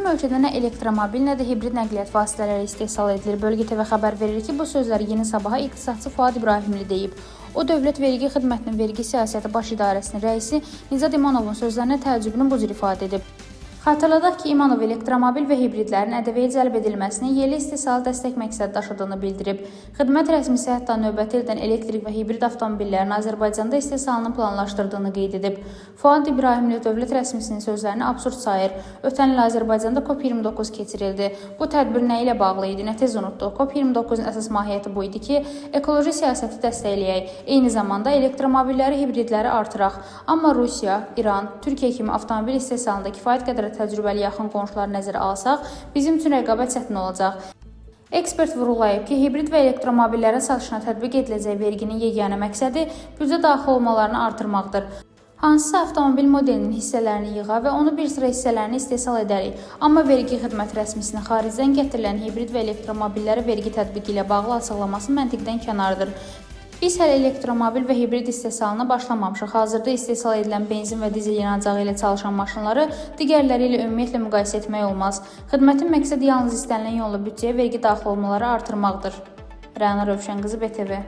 Bizim ölkədə nə elektromobil, nə də hibrid nəqliyyat vasitələri istehsal edilir. Bölgə TV xəbər verir ki, bu sözləri Yeni Sabaha iqtisadçı Fuad İbrahimli deyib. O, Dövlət Vergi Xidmətinin Vergi Siyasəti Baş İdarəsinin rəisi Nizad İmanovun sözlərinə təəccübünü bu cür ifadə edib. Xatırladaq ki, İmanov elektromobil və hibridlərin ƏDV-yə cəlb edilməsinin yerli istehsalı dəstək məqsəd daşıdığını bildirib. Xidmət rəsmisi hətta növbəti ildən elektrik və hibrid avtomobillərin Azərbaycanda istehsalının planlaşdırdığını qeyd edib. Fuad İbrahimli dövlət rəsmisinin sözlərini absurd sayır. Ötən il Azərbaycanda COP29 keçirildi. Bu tədbir nə ilə bağlı idi, nə tez unutduq. COP29-un əsas mahiyyəti bu idi ki, ekoloji siyasəti dəstəkləyək, eyni zamanda elektromobilləri, hibridləri artıraq. Amma Rusiya, İran, Türkiyə kimi avtomobil istehsalında kifayət qədər təcrübəli yaxın qonşuları nəzərə alsaq, bizim üçün rəqabət çətin olacaq. Ekspert vurğulayıb ki, hibrid və elektromobillərin satışına tətbiq ediləcək verginin yeganə məqsədi büdcə daxil olmalarını artırmaqdır. Hansısa avtomobil modelinin hissələrini yığa və onu bir sıra hissələrini istehsal edərik. Amma vergi xidmət rəsmisinin xaricdən gətirilən hibrid və elektromobillərə vergi tətbiqi ilə bağlı açıqlaması məntiqdən kənardır. Biz hələ elektromobil və hibrid istehsalına başlamamışıq. Hazırda istehsal edilən benzin və dizel yanacağı ilə çalışan maşınları digərləri ilə ümumiyyətlə müqayisə etmək olmaz. Xidmətin məqsədi yalnız istənilən yolla büdcəyə vergi daxil olmaları artırmaqdır. Rəna Rövşənqızı, BTV.